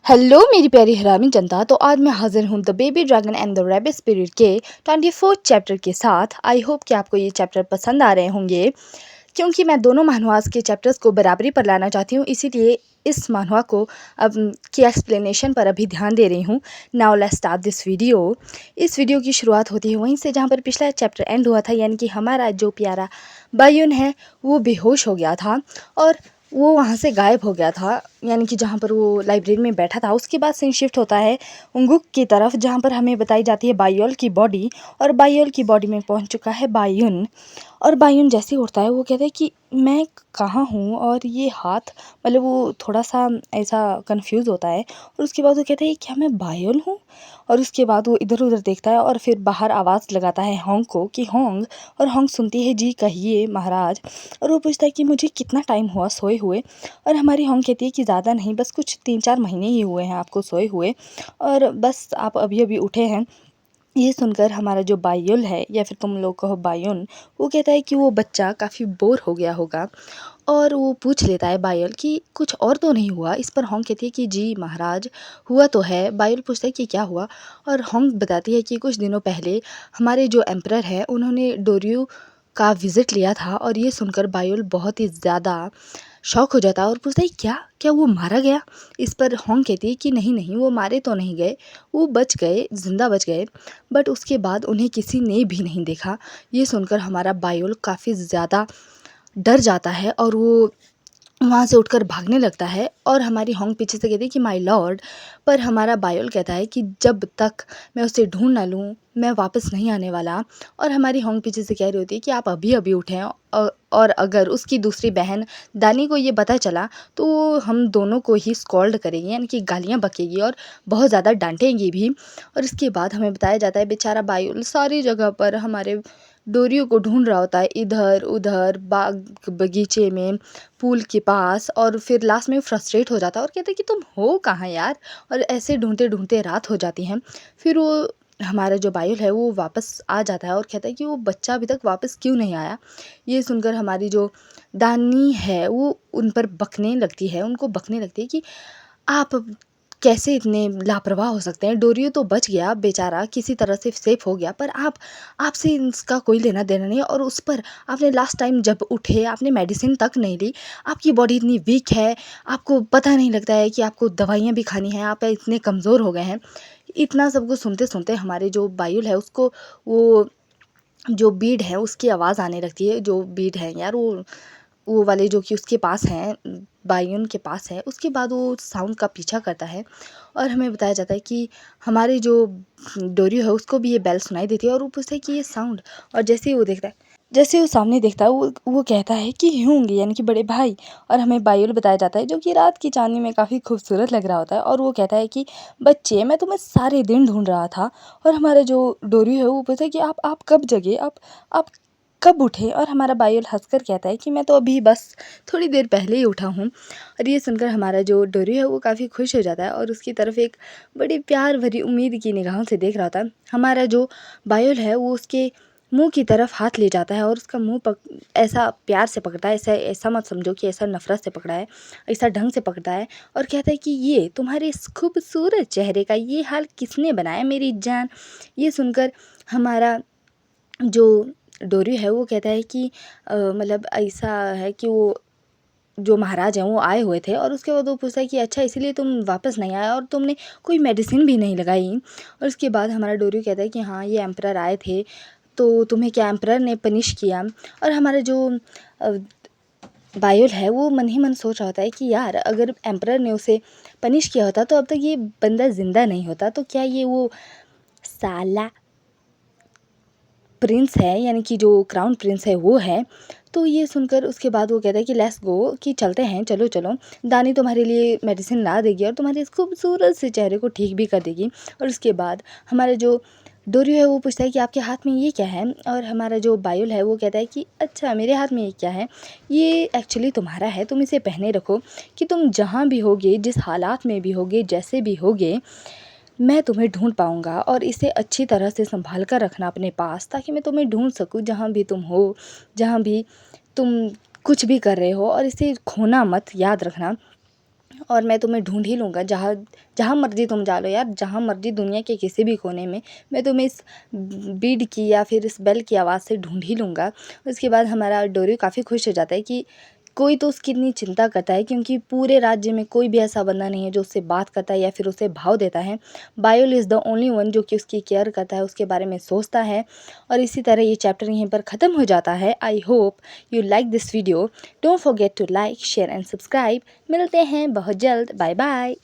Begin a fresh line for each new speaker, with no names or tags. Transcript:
Hello मेरी प्यारी हरामी जनता। तो आज मैं हाजिर हूँ the baby dragon and the rabbit spirit के 24th चैप्टर के साथ। आई होप कि आपको ये चैप्टर पसंद आ रहे होंगे, क्योंकि मैं दोनों महानुआस के चैप्टर्स को बराबरी पर लाना चाहती हूँ। इसीलिए इस महानुआ को अब की एक्सप्लेनेशन पर अभी ध्यान दे रही हूँ। Now let's start this video. इस वीडियो की शुरुआत होती है वहीं से जहाँ पर पिछला चैप्टर एंड हुआ था, यानी कि हमारा जो प्यारा बायुन है वो बेहोश हो गया था और वो वहाँ से गायब हो गया था, यानी कि जहाँ पर वो लाइब्रेरी में बैठा था। उसके बाद सीन शिफ्ट होता है उंगुक की तरफ, जहाँ पर हमें बताई जाती है बायोल की बॉडी, और बायोल की बॉडी में पहुँच चुका है बायुन। और बायुन जैसे ही उठता है वो कहता है कि मैं कहाँ हूँ, और ये हाथ, मतलब वो थोड़ा सा ऐसा कंफ्यूज होता है। और उसके बाद वो कहता है क्या मैं बायुन हूँ। और उसके बाद वो इधर उधर देखता है और फिर बाहर आवाज़ लगाता है होंग को कि होंग। और होंग सुनती है जी कहिए महाराज। और वो पूछता है कि मुझे कितना टाइम हुआ सोए हुए। और हमारी होंग कहती है कि ज़्यादा नहीं, बस कुछ 3-4 महीने ही हुए हैं आपको सोए हुए, और बस आप अभी अभी उठे हैं। ये सुनकर हमारा जो बायुल है, या फिर तुम लोग कहो बायुन, वो कहता है कि वो बच्चा काफ़ी बोर हो गया होगा। और वो पूछ लेता है बायुल कि कुछ और तो नहीं हुआ। इस पर होंग कहती है कि जी महाराज हुआ तो है। बायुल पूछता है कि क्या हुआ, और होंग बताती है कि कुछ दिनों पहले हमारे जो एम्परर है उन्होंने डोरियो का विज़िट लिया था। और ये सुनकर बायुल बहुत ही ज़्यादा शॉक हो जाता है और पूछता है क्या क्या वो मारा गया। इस पर होंग कहती है कि नहीं नहीं, वो मारे तो नहीं गए, वो बच गए, जिंदा बच गए, बट उसके बाद उन्हें किसी ने भी नहीं देखा। ये सुनकर हमारा बायुल काफ़ी ज़्यादा डर जाता है और वो वहाँ से उठकर भागने लगता है। और हमारी होंग पीछे से कहती है कि माय लॉर्ड। पर हमारा बायुल कहता है कि जब तक मैं उसे ढूंढ ना लूँ मैं वापस नहीं आने वाला। और हमारी होंग पीछे से कह रही होती है कि आप अभी अभी उठें, और अगर उसकी दूसरी बहन दानी को ये पता चला तो वो हम दोनों को ही स्कॉल्ड करेगी, यानी कि गालियाँ बकेगी और बहुत ज़्यादा डांटेगी भी। और इसके बाद हमें बताया जाता है बेचारा बायुल सारी जगह पर हमारे डोरियो को ढूंढ रहा होता है, इधर उधर बाग बगीचे में, पूल के पास। और फिर लास्ट में फ्रस्ट्रेट हो जाता है और कहता है कि तुम हो कहाँ यार। और ऐसे ढूंढते ढूंढते रात हो जाती है। फिर वो हमारा जो बायुल है वो वापस आ जाता है और कहता है कि वो बच्चा अभी तक वापस क्यों नहीं आया। ये सुनकर हमारी जो दानी है वो उन पर बकने लगती है, उनको बकने लगती है कि आप कैसे इतने लापरवाह हो सकते हैं। डोरियो तो बच गया बेचारा, किसी तरह से सेफ हो गया, पर आपसे इसका कोई लेना देना नहीं है। और उस पर आपने लास्ट टाइम जब उठे आपने मेडिसिन तक नहीं ली। आपकी बॉडी इतनी वीक है, आपको पता नहीं लगता है कि आपको दवाइयाँ भी खानी हैं, आप इतने कमज़ोर हो गए हैं। इतना सब कुछ सुनते सुनते हमारे जो बायुल है उसको वो जो बीड है उसकी आवाज़ आने लगती है। जो बीड है यार वो वाले जो कि उसके पास हैं, बायुन के पास है। उसके बाद वो साउंड का पीछा करता है और हमें बताया जाता है कि हमारे जो डोरियो है उसको भी ये बेल सुनाई देती है। और वो पूछता है कि ये साउंड, और जैसे ही वो देखता है, जैसे ही वो सामने देखता है वो कहता है कि होंगे, यानी कि बड़े भाई। और हमें बायुल बताया जाता है जो कि रात की चांदनी में काफ़ी खूबसूरत लग रहा होता है। और वो कहता है कि बच्चे मैं तुम्हें सारे दिन ढूंढ रहा था। और हमारा जो डोरियो है वो पूछता है कि आप कब जगे, आप कब उठे। और हमारा बायुल हंसकर कहता है कि मैं तो अभी बस थोड़ी देर पहले ही उठा हूँ। और ये सुनकर हमारा जो डोरियो है वो काफ़ी खुश हो जाता है और उसकी तरफ एक बड़ी प्यार भरी उम्मीद की निगाहों से देख रहा होता है। हमारा जो बायुल है वो उसके मुंह की तरफ हाथ ले जाता है और उसका मुंह ऐसा प्यार से पकड़ता है, ऐसा ऐसा मत समझो कि ऐसा नफरत से पकड़ा है, ऐसा ढंग से पकड़ता है। और कहता है कि ये तुम्हारे इस खूबसूरत चेहरे का ये हाल किसने बनाया मेरी जान। ये सुनकर हमारा जो डोरियो है वो कहता है कि मतलब ऐसा है कि वो जो महाराज हैं वो आए हुए थे। और उसके बाद वो पूछता है कि अच्छा इसलिए तुम वापस नहीं आए और तुमने कोई मेडिसिन भी नहीं लगाई। और उसके बाद हमारा डोरियो कहता है कि हाँ ये एम्परर आए थे, तो तुम्हें क्या एम्परर ने पनिश किया। और हमारा जो अ, बायुल है वो मन ही मन सोच रहा होता है कि यार अगर एम्परर ने उसे पनिश किया होता तो अब तक ये बंदा ज़िंदा नहीं होता। तो क्या ये वो साला प्रिंस है, यानी कि जो क्राउन प्रिंस है वो है। तो ये सुनकर उसके बाद वो कहता है कि लेट्स गो, कि चलते हैं, चलो चलो। दानी तुम्हारे लिए मेडिसिन ला देगी और तुम्हारे इस खूबसूरत से चेहरे को ठीक भी कर देगी। और उसके बाद हमारे जो डोरियो है वो पूछता है कि आपके हाथ में ये क्या है। और हमारा जो बायुल है वो कहता है कि अच्छा मेरे हाथ में ये क्या है, ये एक्चुअली तुम्हारा है, तुम इसे पहने रखो कि तुम जहाँ भी होगे, जिस हालात में भी होगे, जैसे भी होगे, मैं तुम्हें ढूंढ पाऊँगा। और इसे अच्छी तरह से संभाल कर रखना अपने पास, ताकि मैं तुम्हें ढूंढ सकूँ जहाँ भी तुम हो, जहाँ भी तुम कुछ भी कर रहे हो। और इसे खोना मत, याद रखना। और मैं तुम्हें ढूंढ ही लूँगा, जहाँ जहाँ मर्जी तुम जा लो यार, जहाँ मर्जी दुनिया के किसी भी कोने में, मैं तुम्हें इस बीड की या फिर इस बेल की आवाज़ से ढूंढ ही लूँगा। उसके बाद हमारा डोरी काफ़ी खुश हो जाता है कि कोई तो उसकी इतनी चिंता करता है, क्योंकि पूरे राज्य में कोई भी ऐसा बंदा नहीं है जो उससे बात करता है या फिर उसे भाव देता है। Bowel is the only one जो कि उसकी केयर करता है, उसके बारे में सोचता है। और इसी तरह ये चैप्टर यहीं पर ख़त्म हो जाता है। I hope you like this video. Don't forget to like, share and subscribe. मिलते हैं बहुत जल्द। Bye bye.